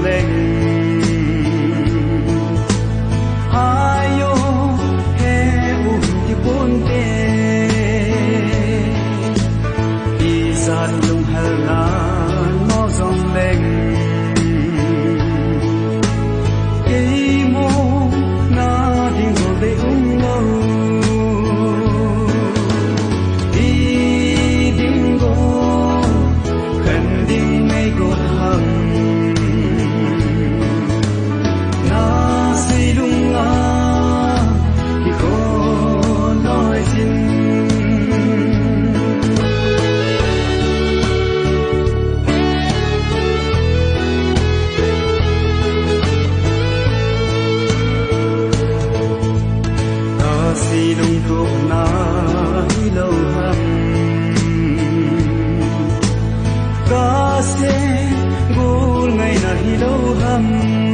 lên ayo he u di pun te izan lung hala no zong lên cái mô na ding go de lo đi ding go khẩn ding mấy go hằng na si lung a thì khó nói xin si lung thuốc na hi lâu hầm ca se gul ngày na hi lâu hầm